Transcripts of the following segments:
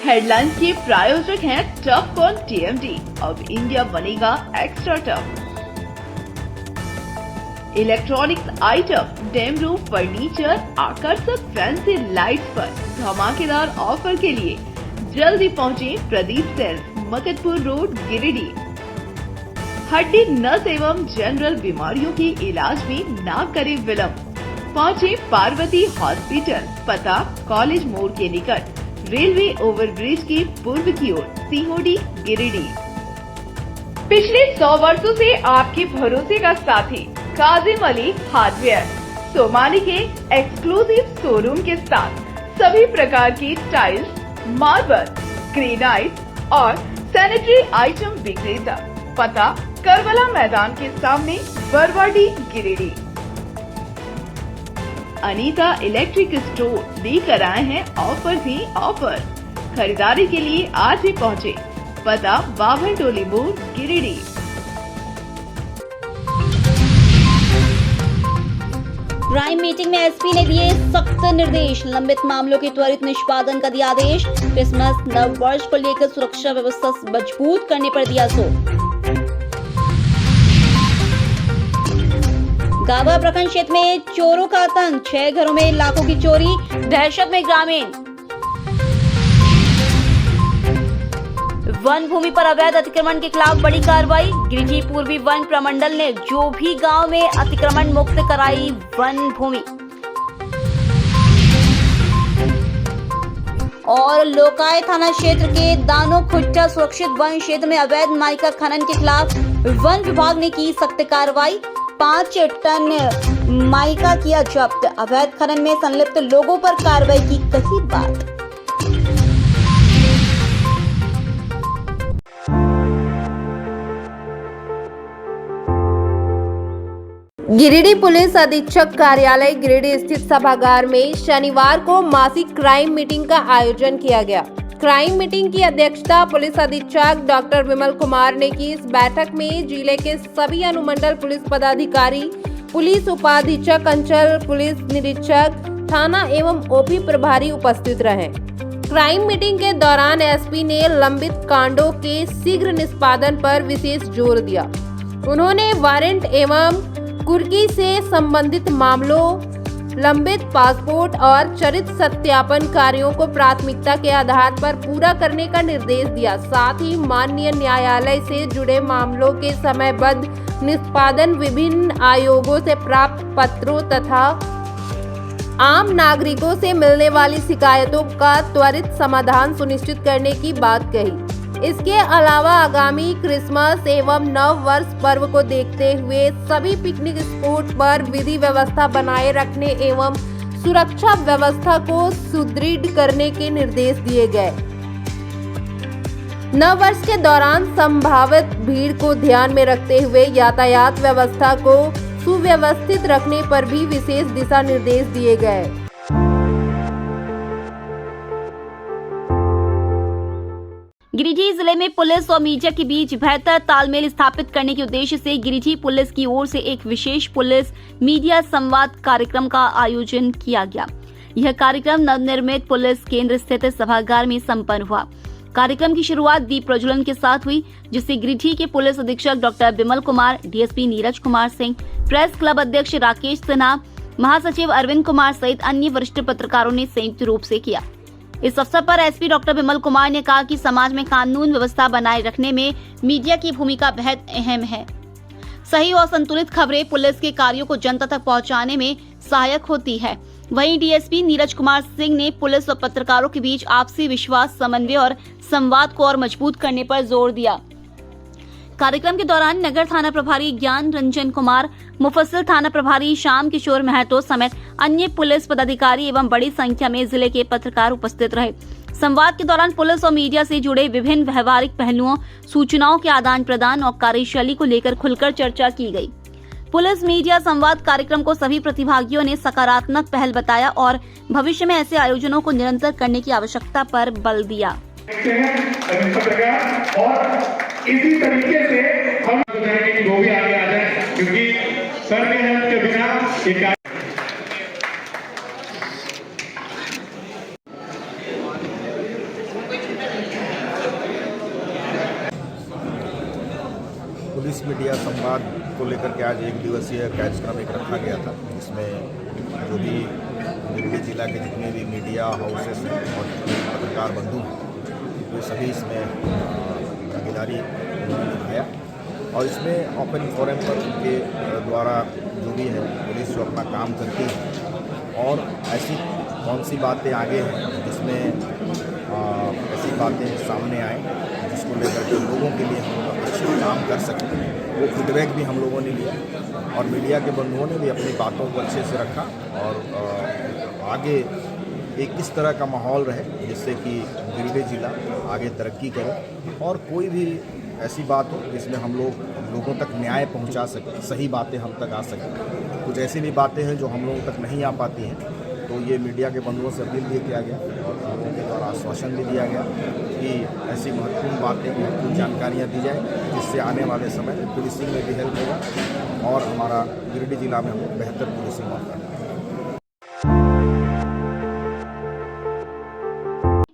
Headlines के प्रायोजक हैं टफ कॉन TMT। अब इंडिया बनेगा एक्स्ट्रा टफ। इलेक्ट्रॉनिक्स आइटम, डेम रूम फर्नीचर, आकर्षक फैंसी लाइट्स पर धमाकेदार ऑफर के लिए जल्दी पहुंचे प्रदीप सेल्स, मकतपुर रोड, गिरिडीह। हड्डी, नस एवं जनरल बीमारियों के इलाज में ना करे विलंब। पहुंचे पार्वती हॉस्पिटल, पता कॉलेज मोड़ के निकट, रेलवे ओवरब्रिज के पूर्व की ओर, सीहोडी, गिरिडीह। पिछले 100 वर्षों से आपके भरोसे का साथी काजिम अली हार्डवेयर, सोमानी के एक्सक्लूसिव शोरूम के साथ सभी प्रकार की टाइल्स, मार्बल, ग्रेनाइट और सैनिटरी आइटम विक्रेता। पता करबला मैदान के सामने, बरवाडी, गिरिडीह। अनीता इलेक्ट्रिक स्टोर लेकर आए हैं ऑफर ही ऑफर। खरीदारी के लिए आज ही पहुंचे, पता बाभन टोली मोड़, गिरिडीह। क्राइम मीटिंग में एसपी ने दिए सख्त निर्देश, लंबित मामलों के त्वरित निष्पादन का दिया आदेश। क्रिसमस नव वर्ष को लेकर सुरक्षा व्यवस्था मजबूत करने पर दिया जोर। गावा प्रखंड क्षेत्र में चोरों का आतंक, 6 घरों में लाखों की चोरी, दहशत में ग्रामीण। वन भूमि पर अवैध अतिक्रमण के खिलाफ बड़ी कार्रवाई, गिरिडीह पूर्वी वन प्रमंडल ने जो भी गांव में अतिक्रमण मुक्त कराई वन भूमि। और लोकाय थाना क्षेत्र के दानो खुट्टा सुरक्षित वन क्षेत्र में अवैध माइका खनन के खिलाफ वन विभाग ने की सख्त कार्रवाई, 5 टन माइका किया जब्त। अवैध खनन में संलिप्त लोगों पर कार्रवाई की कही बात। गिरिडीह पुलिस अधीक्षक कार्यालय गिरिडीह स्थित सभागार में शनिवार को मासिक क्राइम मीटिंग का आयोजन किया गया। क्राइम मीटिंग की अध्यक्षता पुलिस अधीक्षक डॉक्टर विमल कुमार ने की। इस बैठक में जिले के सभी अनुमंडल पुलिस पदाधिकारी, पुलिस उपाधीक्षक, अंचल पुलिस निरीक्षक, थाना एवं ओपी प्रभारी उपस्थित रहे। क्राइम मीटिंग के दौरान एसपी ने लंबित कांडों के शीघ्र निष्पादन पर विशेष जोर दिया। उन्होंने वारंट एवं कुर्की से संबंधित मामलों, लंबित पासपोर्ट और चरित्र सत्यापन कार्यों को प्राथमिकता के आधार पर पूरा करने का निर्देश दिया। साथ ही माननीय न्यायालय से जुड़े मामलों के समयबद्ध निष्पादन, विभिन्न आयोगों से प्राप्त पत्रों तथा आम नागरिकों से मिलने वाली शिकायतों का त्वरित समाधान सुनिश्चित करने की बात कही। इसके अलावा आगामी क्रिसमस एवं नव वर्ष पर्व को देखते हुए सभी पिकनिक स्पॉट पर विधि व्यवस्था बनाए रखने एवं सुरक्षा व्यवस्था को सुदृढ़ करने के निर्देश दिए गए। नव वर्ष के दौरान संभावित भीड़ को ध्यान में रखते हुए यातायात व्यवस्था को सुव्यवस्थित रखने पर भी विशेष दिशा निर्देश दिए गए। गिरिडीह जिले में पुलिस और मीडिया के बीच बेहतर तालमेल स्थापित करने के उद्देश्य से गिरिडीह पुलिस की ओर से एक विशेष पुलिस मीडिया संवाद कार्यक्रम का आयोजन किया गया। यह कार्यक्रम नवनिर्मित पुलिस केंद्र स्थित सभागार में संपन्न हुआ। कार्यक्रम की शुरुआत दीप प्रज्वलन के साथ हुई, जिसे गिरिडीह के पुलिस अधीक्षक doctor Vimal Kumar, DSP Neeraj Kumar Singh, press club अध्यक्ष राकेश सिन्हा, महासचिव अरविंद कुमार सहित अन्य वरिष्ठ पत्रकारों ने संयुक्त रूप से किया। इस अवसर पर एसपी डॉक्टर विमल कुमार ने कहा कि समाज में कानून व्यवस्था बनाए रखने में मीडिया की भूमिका बेहद अहम है। सही और संतुलित खबरें पुलिस के कार्यों को जनता तक पहुंचाने में सहायक होती है। वहीं डीएसपी नीरज कुमार सिंह ने पुलिस और पत्रकारों के बीच आपसी विश्वास, समन्वय और संवाद को और मजबूत करने पर जोर दिया। कार्यक्रम के दौरान नगर थाना प्रभारी ज्ञान रंजन कुमार, मुफस्सिल थाना प्रभारी श्याम किशोर महतो समेत अन्य पुलिस पदाधिकारी एवं बड़ी संख्या में जिले के पत्रकार उपस्थित रहे। संवाद के दौरान पुलिस और मीडिया से जुड़े विभिन्न व्यवहारिक पहलुओं, सूचनाओं के आदान प्रदान और कार्यशैली को लेकर खुलकर चर्चा की गई। पुलिस मीडिया संवाद कार्यक्रम को सभी प्रतिभागियों ने सकारात्मक पहल बताया और भविष्य में ऐसे आयोजनों को निरंतर करने की आवश्यकता पर बल दिया। इसी तरीके से हम बताएंगे कि वो भी आगे आ जाए, क्योंकि सर के हेल्प के बिना एक मीडिया संवाद को लेकर के आज 1 दिवसीय कार्यक्रम एक रखा गया था, जिसमें जो भी गिरिडीह जिला के जितने भी मीडिया हाउसेस हैं और पत्रकार बंधु हैं, वे सभी इसमें भागीदारी उन्होंने निभाया। और इसमें ओपन फोरम पर उनके द्वारा जो भी है पुलिस जो अपना काम करती है और ऐसी कौन सी बातें आगे हैं जिसमें ऐसी बातें सामने आए जिसको लेकर के लोगों के लिए हम लोग अच्छा काम कर सकें, वो फीडबैक भी हम लोगों ने लिया और मीडिया के बंधुओं ने भी अपनी बातों को अच्छे से रखा और आगे एक किस तरह का माहौल रहे जिससे कि गिरिडीह जिला आगे तरक्की करे और कोई भी ऐसी बात हो जिसमें हम लोगों तक न्याय पहुंचा सकें, सही बातें हम तक आ सकें। कुछ ऐसी भी बातें हैं जो हम लोगों तक नहीं आ पाती हैं, तो ये मीडिया के बंधुओं से अपील भी किया गया और लोगों के द्वारा आश्वासन भी दिया गया कि ऐसी महत्वपूर्ण बातें, महत्वपूर्ण जानकारियाँ दी जाए जिससे आने वाले समय में पुलिसिंग में भी हेल्प होगा और हमारा गिरिडीह जिला में हम लोग बेहतर पुलिसिंग और करेंगे।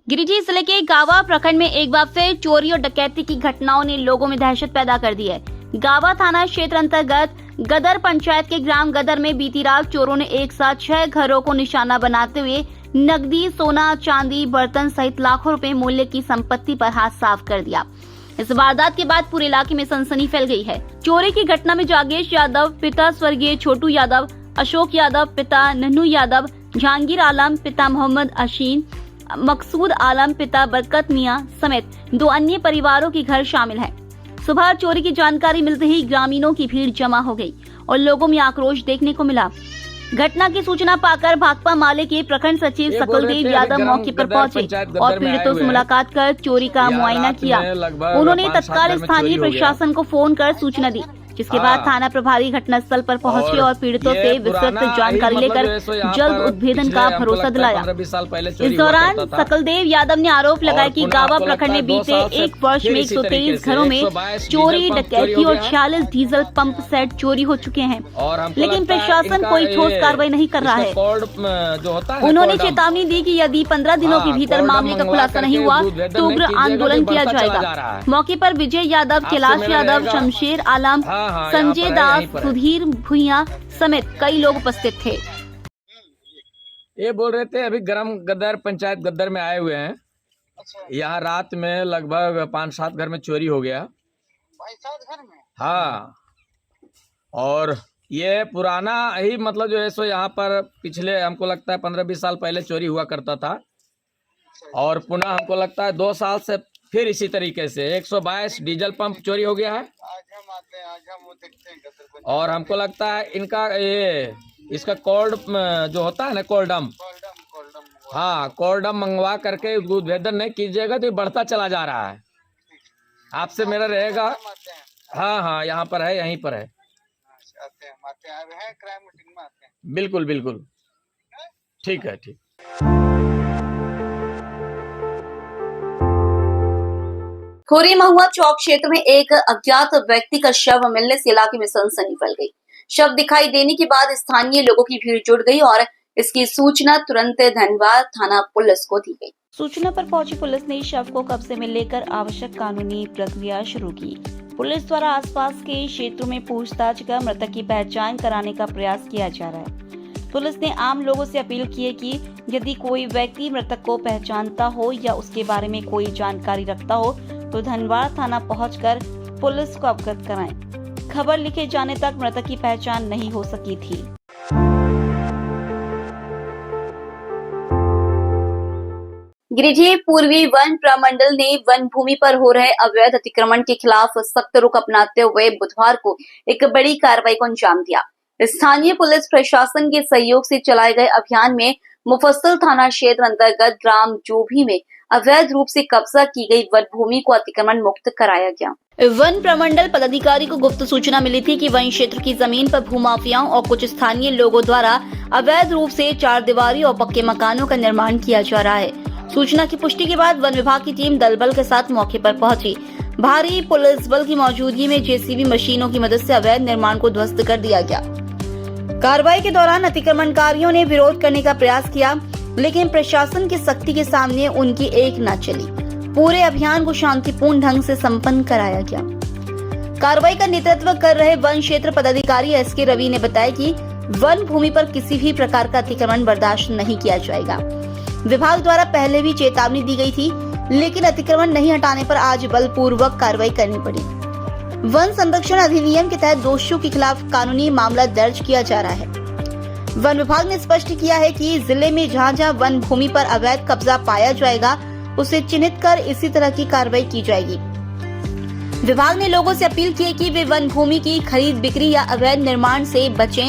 गिरिडीह जिले के गावा प्रखंड में एक बार फिर चोरी और डकैती की घटनाओं ने लोगों में दहशत पैदा कर दी है। गावा थाना क्षेत्र अंतर्गत गदर पंचायत के ग्राम गदर में बीती रात चोरों ने एक साथ 6 घरों को निशाना बनाते हुए नकदी, सोना, चांदी, बर्तन सहित लाखों रुपए मूल्य की संपत्ति पर हाथ साफ कर दिया। इस वारदात के बाद पूरे इलाके में सनसनी फैल गई है। चोरी की घटना में जागेश यादव पिता स्वर्गीय छोटू यादव, अशोक यादव पिता नन्नू यादव, जहांगीर आलम पिता मोहम्मद अशीन, मकसूद आलम पिता बरकत मियां समेत 2 अन्य परिवारों के घर शामिल हैं। सुबह चोरी की जानकारी मिलते ही ग्रामीणों की भीड़ जमा हो गई और लोगों में आक्रोश देखने को मिला। घटना की सूचना पाकर भाकपा माले के प्रखंड सचिव सकलदेव यादव मौके पर पहुंचे और पीड़ितों से मुलाकात कर चोरी का मुआयना किया। उन्होंने तत्काल स्थानीय प्रशासन को फोन कर सूचना दी, जिसके बाद थाना प्रभारी घटनास्थल पर पहुंचे और पीड़ितों से विस्तृत जानकारी लेकर जल्द उद्भेदन का भरोसा दिलाया। इस दौरान सकलदेव यादव ने आरोप लगाया कि गावा प्रखंड में बीते 1 वर्ष में 123 घरों में चोरी, डकैती और 46 डीजल पंप सेट चोरी हो चुके हैं, लेकिन प्रशासन कोई ठोस कार्रवाई नहीं कर रहा है। उन्होंने चेतावनी दी कि यदि 15 दिनों के भीतर मामले का खुलासा नहीं हुआ तो उग्र आंदोलन किया जाएगा। मौके पर विजय यादव, कैलाश यादव, शमशेर आलम, संजय दास, सुधीर भुइया समेत कई लोग उपस्थित थे। ये बोल रहे थे अभी ग्राम गदर पंचायत गदर में आए हुए हैं। यहाँ रात में लगभग 5-7 घर में चोरी हो गया। 5-7 घर में? हाँ, और ये पुराना ही मतलब जो है सो यहाँ पर पिछले हमको लगता है 15-20 साल पहले चोरी हुआ करता था और पुनः हमको लगता है 2 साल से फिर इसी तरीके से 122 डीजल पंप चोरी हो गया है। आज हम वो देखते हैं और हमको लगता है इनका ये इसका कोल्ड जो होता है ना कोल्डम, हाँ कोल्डम मंगवा करके उद्भेदन नहीं कीजिएगा तो ये बढ़ता चला जा रहा है। आपसे मेरा रहेगा। हाँ, यहाँ पर है, यहीं पर है। बिल्कुल बिल्कुल, ठीक है, ठीक। खोरी महुआ चौक क्षेत्र में एक अज्ञात व्यक्ति का शव मिलने से इलाके में सनसनी फैल गई। शव दिखाई देने के बाद स्थानीय लोगों की भीड़ जुट गई और इसकी सूचना तुरंत धनवार थाना पुलिस को दी गई। सूचना पर पहुंची पुलिस ने शव को कब्जे में लेकर आवश्यक कानूनी प्रक्रिया शुरू की। पुलिस द्वारा आसपास के क्षेत्रों में पूछताछ कर मृतक की पहचान कराने का प्रयास किया जा रहा है। पुलिस ने आम लोगों से अपील की है कि यदि कोई व्यक्ति मृतक को पहचानता हो या उसके बारे में कोई जानकारी रखता हो तो धनवार थाना पहुंचकर पुलिस को अवगत कराएं। खबर लिखे जाने तक मृतक की पहचान नहीं हो सकी थी। गिरिडीह पूर्वी वन प्रमंडल ने वन भूमि पर हो रहे अवैध अतिक्रमण के खिलाफ सख्त रुख अपनाते हुए बुधवार को एक बड़ी कार्रवाई को अंजाम दिया। स्थानीय पुलिस प्रशासन के सहयोग से चलाए गए अभियान में मुफस्सिल थाना क्षेत्र अंतर्गत ग्राम जोभी में अवैध रूप से कब्जा की गई वन भूमि को अतिक्रमण मुक्त कराया गया। वन प्रमंडल पदाधिकारी को गुप्त सूचना मिली थी कि वन क्षेत्र की जमीन पर भूमाफियाओं और कुछ स्थानीय लोगों द्वारा अवैध रूप से 4 दीवारी और पक्के मकानों का निर्माण किया जा रहा है। सूचना की पुष्टि के बाद वन विभाग की टीम दल बल के साथ मौके पर पहुंची। भारी पुलिस बल की मौजूदगी में जेसीबी मशीनों की मदद से अवैध निर्माण को ध्वस्त कर दिया गया। कार्रवाई के दौरान अतिक्रमणकारियों ने विरोध करने का प्रयास किया, लेकिन प्रशासन की सख्ती के सामने उनकी एक न चली। पूरे अभियान को शांतिपूर्ण ढंग से संपन्न कराया गया। कार्रवाई का नेतृत्व कर रहे वन क्षेत्र पदाधिकारी एसके रवि ने बताया कि वन भूमि पर किसी भी प्रकार का अतिक्रमण बर्दाश्त नहीं किया जाएगा। विभाग द्वारा पहले भी चेतावनी दी गई थी, लेकिन अतिक्रमण नहीं हटाने पर आज बलपूर्वक कार्रवाई करनी पड़ी। वन संरक्षण अधिनियम के तहत दोषियों के खिलाफ कानूनी मामला दर्ज किया जा रहा है। वन विभाग ने स्पष्ट किया है कि जिले में जहां वन भूमि पर अवैध कब्जा पाया जाएगा, उसे चिन्हित कर इसी तरह की कार्रवाई की जाएगी। विभाग ने लोगों से अपील की है कि वे वन भूमि की खरीद बिक्री या अवैध निर्माण से बचें,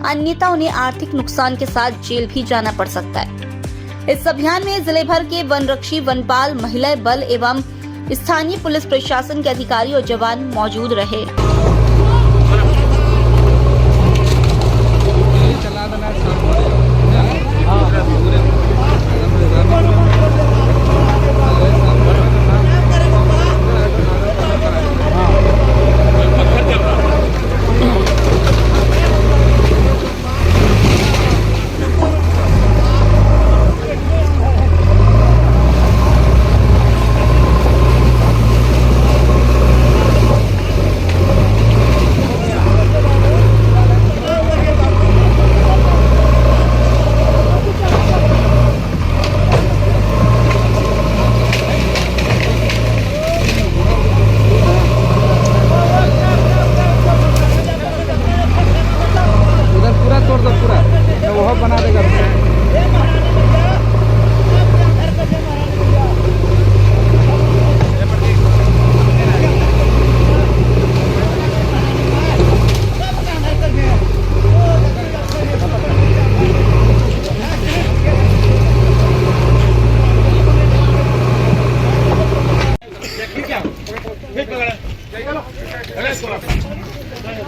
अन्यथा उन्हें आर्थिक नुकसान के साथ जेल भी जाना पड़ सकता है। इस अभियान में जिले भर के वनरक्षी, वनपाल, महिला बल एवं स्थानीय पुलिस प्रशासन के अधिकारी और जवान मौजूद रहे।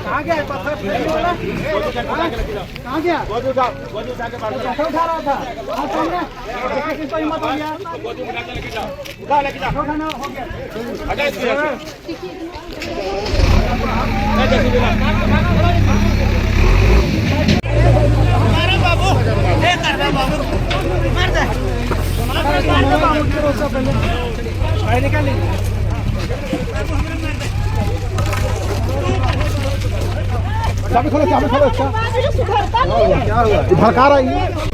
कहाँ गया? उठा रहा था। किसको हिम्मत हो गया? उठाना हो गया। निकाल चाबी खोलो इसका। क्या हुआ? भड़का रही है।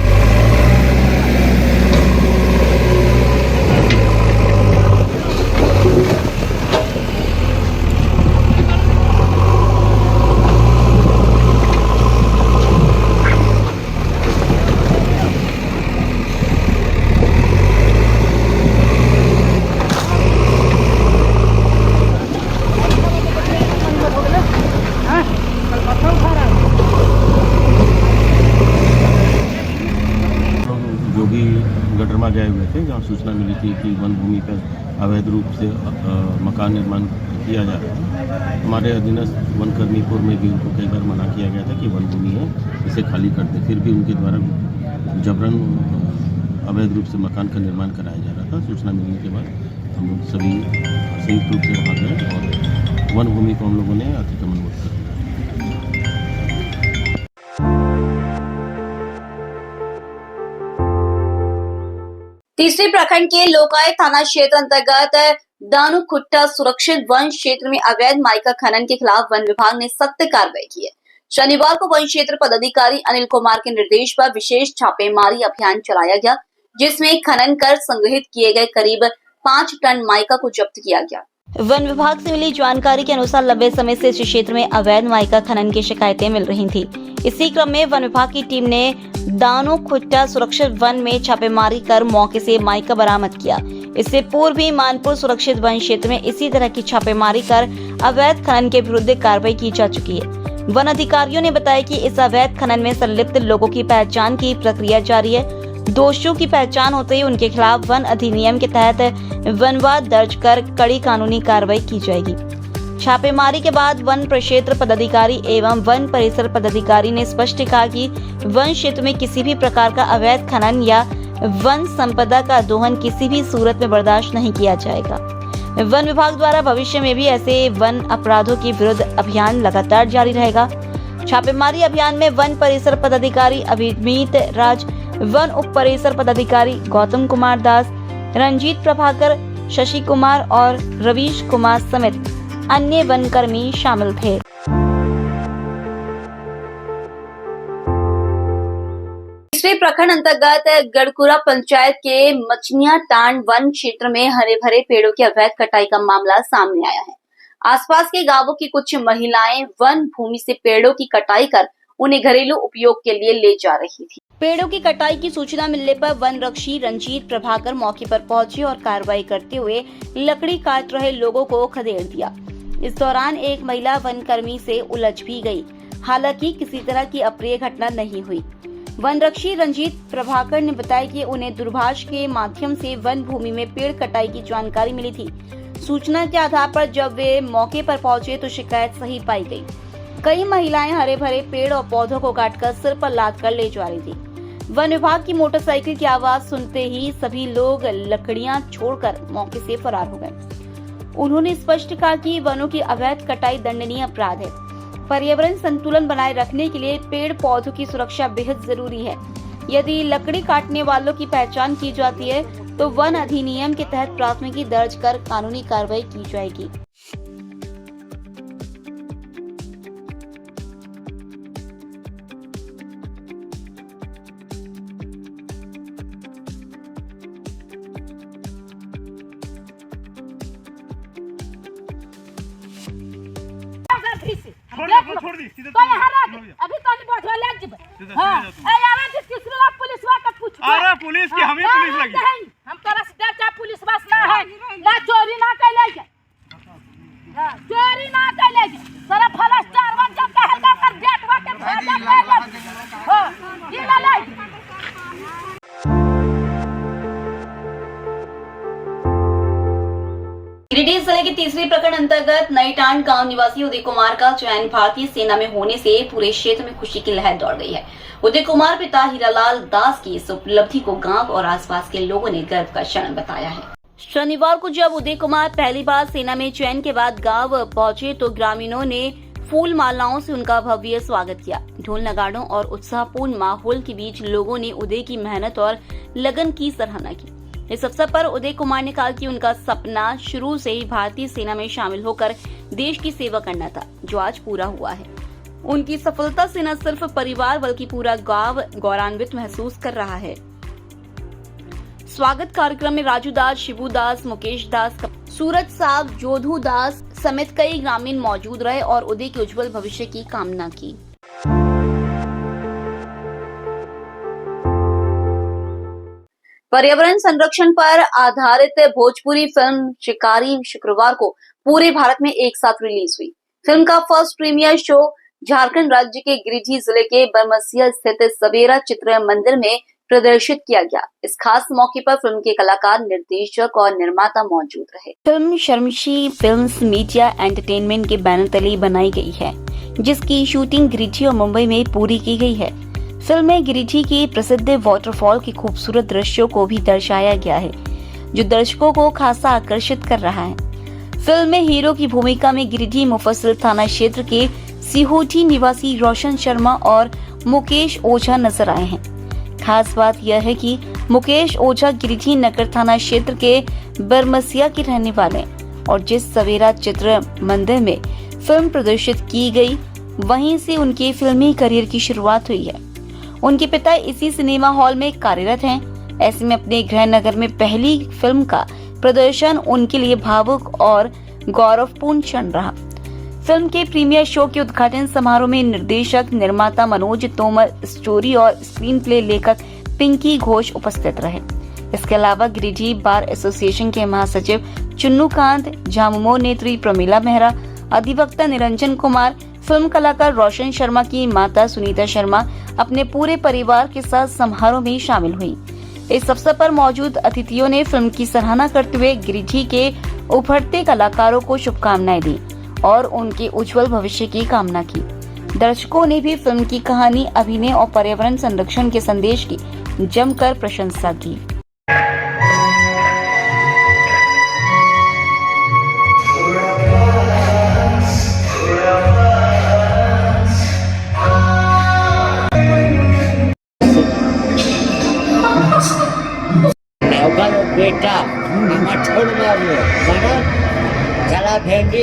जो भी गडरमा गए हुए थे, जहाँ सूचना मिली थी कि वन भूमि पर अवैध रूप से मकान निर्माण किया जा रहा है, हमारे अधीनस्थ वनकर्मीपुर में भी उनको कई बार मना किया गया था कि वन भूमि है, इसे खाली कर दे। फिर भी उनके द्वारा जबरन अवैध रूप से मकान का निर्माण कराया जा रहा था। सूचना मिलने के बाद हम लोग सभी संयुक्त रूप से वहाँ गए और वन भूमि को हम लोगों ने अतिक्रमण मुक्त कर दिया। तीसरे प्रखंड के लोकाय थाना क्षेत्र अंतर्गत दानुखुट्टा सुरक्षित वन क्षेत्र में अवैध माइका खनन के खिलाफ वन विभाग ने सख्त कार्रवाई की है। शनिवार को वन क्षेत्र पदाधिकारी अनिल कुमार के निर्देश पर विशेष छापेमारी अभियान चलाया गया, जिसमें खनन कर संग्रहित किए गए करीब 5 टन माइका को जब्त किया गया। वन विभाग से मिली जानकारी के अनुसार लंबे समय से इस क्षेत्र में अवैध माइका खनन की शिकायतें मिल रही थी। इसी क्रम में वन विभाग की टीम ने दानुखुट्टा सुरक्षित वन में छापेमारी कर मौके से माइका बरामद किया। इससे पूर्व भी मानपुर सुरक्षित वन क्षेत्र में इसी तरह की छापेमारी कर अवैध खनन के विरुद्ध कार्रवाई की जा चुकी है। वन अधिकारियों ने बताया कि इस अवैध खनन में संलिप्त लोगों की पहचान की प्रक्रिया जारी है। दोषियों की पहचान होते ही उनके खिलाफ वन अधिनियम के तहत वनवाद दर्ज कर कड़ी कानूनी कार्रवाई की जाएगी। छापेमारी के बाद वन प्रक्षेत्र पदाधिकारी एवं वन परिसर पदाधिकारी ने स्पष्ट कहा कि वन क्षेत्र में किसी भी प्रकार का अवैध खनन या वन संपदा का दोहन किसी भी सूरत में बर्दाश्त नहीं किया जाएगा। वन विभाग द्वारा भविष्य में भी ऐसे वन अपराधों के विरुद्ध अभियान लगातार जारी रहेगा। छापेमारी अभियान में वन परिसर पदाधिकारी अभिमीत राज, वन उप परिसर पदाधिकारी गौतम कुमार दास, रंजीत प्रभाकर, शशि कुमार और रवीश कुमार समेत अन्य वनकर्मी शामिल थे। तीसरे प्रखंड अंतर्गत गढ़कुरा पंचायत के मचनिया टांड वन क्षेत्र में हरे भरे पेड़ों की अवैध कटाई का मामला सामने आया है। आसपास के गांवों की कुछ महिलाएं वन भूमि से पेड़ों की कटाई कर उन्हें घरेलू उपयोग के लिए ले जा रही थी। पेड़ों की कटाई की सूचना मिलने पर वन रक्षी रंजीत प्रभाकर मौके पर पहुंचे और कार्रवाई करते हुए लकड़ी काट रहे लोगों को खदेड़ दिया। इस दौरान एक महिला वनकर्मी से उलझ भी गई। हालांकि किसी तरह की अप्रिय घटना नहीं हुई। वन रक्षी रंजीत प्रभाकर ने बताया कि उन्हें दूरभाष के माध्यम से वन भूमि में पेड़ कटाई की जानकारी मिली थी। सूचना के आधार पर जब वे मौके पर पहुंचे तो शिकायत सही पाई गई। कई महिलाएं हरे भरे पेड़ और पौधों को काटकर सिर पर लाद कर ले जा रही थी। वन विभाग की मोटरसाइकिल की आवाज सुनते ही सभी लोग लकड़ियां छोड़कर मौके से फरार हो गए। उन्होंने स्पष्ट कहा कि वनों की अवैध कटाई दंडनीय अपराध है। पर्यावरण संतुलन बनाए रखने के लिए पेड़ पौधों की सुरक्षा बेहद जरूरी है। यदि लकड़ी काटने वालों की पहचान की जाती है तो वन अधिनियम के तहत प्राथमिकी दर्ज कर कानूनी कार्रवाई की जाएगी। छोड़ दी सीधे तो यहां रख अभी तो नहीं बढ़वा लग जब हां ए यार जिस किसला पुलिस वा का पूछ अरे पुलिस की हमें पुलिस लगी हम तोरा से डर जा पुलिस बस ना है ना चोरी ना कैले के हां चोरी ना कैले के सारा फलस्टार वन जब कहलका कर बेटवा के भाजा कर हां ये ले ले। गिरिडीह जिले के तीसरे प्रखंड अंतर्गत नईटांड गांव निवासी उदय कुमार का चयन भारतीय सेना में होने से पूरे क्षेत्र में खुशी की लहर दौड़ गई है। उदय कुमार पिता हीरालाल दास की इस उपलब्धि को गांव और आसपास के लोगों ने गर्व का क्षण बताया है। शनिवार को जब उदय कुमार पहली बार सेना में चयन के बाद गाँव पहुँचे तो ग्रामीणों ने फूल मालाओं से उनका भव्य स्वागत किया। ढोल नगाड़ों और उत्साहपूर्ण माहौल के बीच लोगों ने उदय की मेहनत और लगन की सराहना की। इस अवसर पर उदय कुमार ने कहा कि उनका सपना शुरू से ही भारतीय सेना में शामिल होकर देश की सेवा करना था, जो आज पूरा हुआ है। उनकी सफलता से न सिर्फ परिवार बल्कि पूरा गांव गौरवान्वित महसूस कर रहा है। स्वागत कार्यक्रम में राजू दास, शिबू दास, मुकेश दास, सूरज साहब, जोधू दास समेत कई ग्रामीण मौजूद रहे और उदय के उज्जवल भविष्य की कामना की। पर्यावरण संरक्षण पर आधारित भोजपुरी फिल्म शिकारी शुक्रवार को पूरे भारत में एक साथ रिलीज हुई। फिल्म का फर्स्ट प्रीमियर शो झारखंड राज्य के गिरिडीह जिले के बरमसिया स्थित सवेरा चित्र मंदिर में प्रदर्शित किया गया। इस खास मौके पर फिल्म के कलाकार, निर्देशक और निर्माता मौजूद रहे। फिल्म शर्मशी फिल्म्स मीडिया एंटरटेनमेंट के बैनर तले बनाई गई है, जिसकी शूटिंग गिरिडीह और मुंबई में पूरी की गई है। फिल्म में गिरिडीह के प्रसिद्ध वाटरफॉल के खूबसूरत दृश्यों को भी दर्शाया गया है, जो दर्शकों को खासा आकर्षित कर रहा है। फिल्म में हीरो की भूमिका में गिरिडीह मुफस्सिल थाना क्षेत्र के सिहोठी निवासी रोशन शर्मा और मुकेश ओझा नजर आए हैं। खास बात यह है कि मुकेश ओझा गिरिडीह नगर थाना क्षेत्र के बरमसिया के रहने वाले हैं और जिस सवेरा चित्र मंदिर में फिल्म प्रदर्शित की गई, वहीं से उनके फिल्मी करियर की शुरुआत हुई है। उनके पिता इसी सिनेमा हॉल में कार्यरत हैं। ऐसे में अपने गृह नगर में पहली फिल्म का प्रदर्शन उनके लिए भावुक और गौरवपूर्ण क्षण रहा। फिल्म के प्रीमियर शो के उद्घाटन समारोह में निर्देशक निर्माता मनोज तोमर, स्टोरी और स्क्रीन प्ले लेखक पिंकी घोष उपस्थित रहे। इसके अलावा गिरिडीह बार एसोसिएशन के महासचिव चुन्नू कांत, झामुमो नेत्री प्रमीला मेहरा, अधिवक्ता निरंजन कुमार, फिल्म कलाकार रोशन शर्मा की माता सुनीता शर्मा अपने पूरे परिवार के साथ समारोह में शामिल हुई। इस अवसर पर मौजूद अतिथियों ने फिल्म की सराहना करते हुए गिरिडीह के उभरते कलाकारों को शुभकामनाएं दी और उनके उज्जवल भविष्य की कामना की। दर्शकों ने भी फिल्म की कहानी, अभिनय और पर्यावरण संरक्षण के संदेश की जमकर प्रशंसा की। बेटा छोड़ मारियो चला भेंडी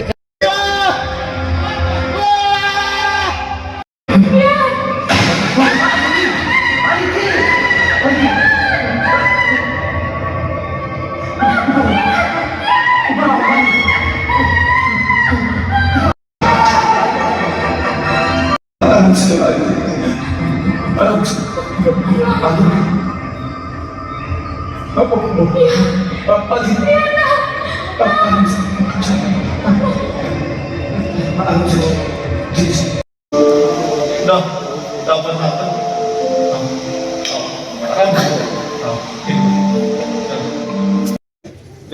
जो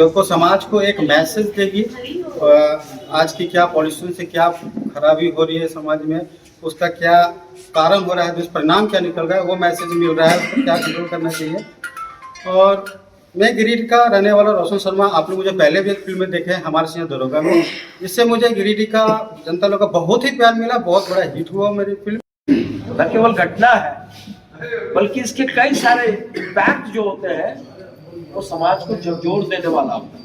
को समाज को एक मैसेज देगी आज की क्या पॉलिसी से क्या खराबी हो रही है समाज में, उसका क्या कारण हो रहा है, दुष्परिणाम क्या निकल रहा है, वो मैसेज मिल रहा है, उसको क्या कंट्रोल करना चाहिए। और मैं गिरिडीह का रहने वाला रोशन शर्मा, आप लोग मुझे पहले भी एक फिल्म में देखे हैं हमारे सिंह दरोगा में, इससे मुझे गिरिडीह का जनता लोग का बहुत ही प्यार मिला, बहुत बड़ा हिट हुआ मेरी फिल्म। न केवल घटना है बल्कि इसके कई सारे इम्पैक्ट जो होते हैं वो समाज को झकझोर देने वाला होता है।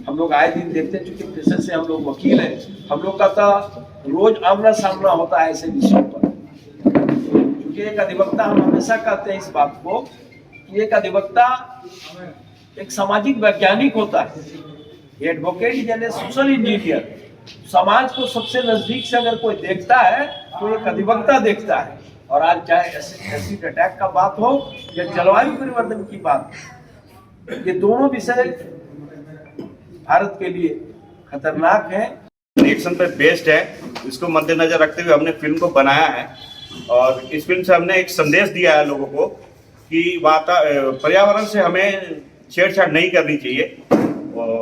हम लोग आए दिन देखते हैं, चूंकि पेशे से हम लोग वकील हैं, हम लोग का तो रोज आमना सामना होता है ऐसे विषयों पर। क्योंकि एक अधिवक्ता, हम हमेशा कहते हैं इस बात को कि एक अधिवक्ता एक सामाजिक वैज्ञानिक होता है। एडवोकेट यानी सोशल इंजीनियर, समाज को सबसे नजदीक से अगर कोई देखता है तो एक अधिवक्ता देखता है। और आज चाहे एसिड अटैक का बात हो या जलवायु परिवर्तन की बात, ये दोनों विषय भारत के लिए खतरनाक है, एक्शन पे बेस्ड है। इसको मद्देनजर रखते हुए हमने फिल्म को बनाया है और इस फिल्म से हमने एक संदेश दिया है लोगों को कि पर्यावरण से हमें छेड़छाड़ नहीं करनी चाहिए और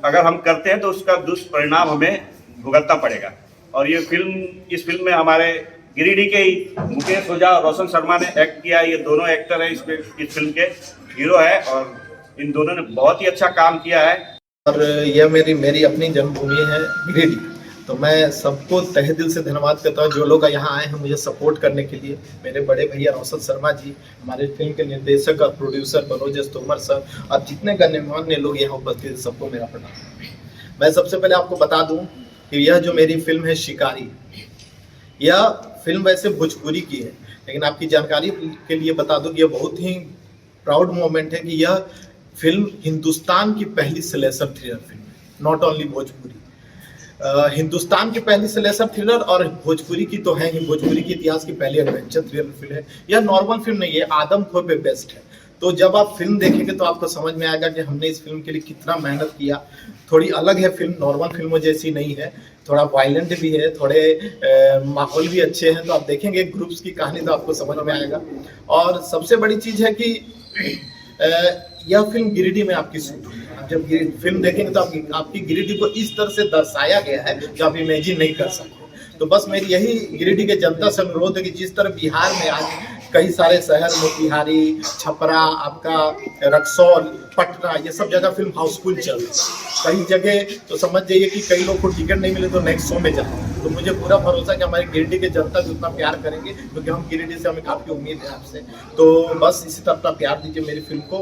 अगर हम करते हैं तो उसका दुष्परिणाम हमें भुगतना पड़ेगा। और ये इस फिल्म में हमारे गिरिडीह के ही मुकेश ओझा और रोशन शर्मा ने एक्ट किया। ये दोनों एक्टर हैं इस फिल्म के, हीरो है और इन दोनों ने बहुत ही अच्छा काम किया है। और यह मेरी अपनी जन्मभूमि है गिरिडीह, तो मैं सबको तहे दिल से धन्यवाद करता हूँ जो लोग यहाँ आए हैं मुझे सपोर्ट करने के लिए। मेरे बड़े भैया रोशन शर्मा जी, हमारे फिल्म के निर्देशक और प्रोड्यूसर मनोज तोमर सर और जितने गण्यमान्य लोग यहाँ उपस्थित हैं, सबको मेरा प्रणाम। मैं सबसे पहले आपको बता दूं कि यह जो मेरी फिल्म है शिकारी, यह फिल्म वैसे भोजपुरी की है, लेकिन आपकी जानकारी के लिए बता दूं कि यह बहुत ही प्राउड मोमेंट है कि यह फिल्म हिंदुस्तान की पहली स्लेशर थ्रिलर फिल्म है, नॉट ओनली भोजपुरी। हिंदुस्तान की पहली स्लेशर थ्रिलर और भोजपुरी की तो है ही, भोजपुरी के इतिहास की पहली एडवेंचर थ्रिलर फिल्म है। यह नॉर्मल फिल्म नहीं है, आदमखोर पे बेस्ड है। तो जब आप फिल्म देखेंगे तो आपको समझ में आएगा कि हमने इस फिल्म के लिए कितना मेहनत किया। थोड़ी अलग है फिल्म, नॉर्मल फिल्मों जैसी नहीं है, थोड़ा वायलेंट भी है, थोड़े माहौल भी अच्छे हैं। तो आप देखेंगे ग्रुप्स की कहानी तो आपको समझ में आएगा। और सबसे बड़ी चीज़ है कि यह फिल्म गिरिडीह में आपकी शूट हुई है। आप जब फिल्म देखेंगे तो आपकी गिरिडीह को इस तरह से दर्शाया गया है जो आप इमेजिन नहीं कर सकते। तो बस मेरी यही गिरिडीह के जनता से अनुरोध है कि जिस तरह बिहार में आज कई सारे शहर, मोतिहारी, छपरा, आपका रक्सौल, पटना, ये सब जगह फिल्म हाउसफुल चल रही है। कई जगह तो समझ जाइए कि कई लोग को टिकट नहीं मिले तो नेक्स्ट शो में जाए। तो मुझे पूरा भरोसा है कि हमारे गिरिडीह के जनता भी उतना प्यार करेंगे, क्योंकि हम गिरिडीह से हमें काफ़ी उम्मीद है आपसे। तो बस इसी तरह अपना प्यार दीजिए मेरी फिल्म को।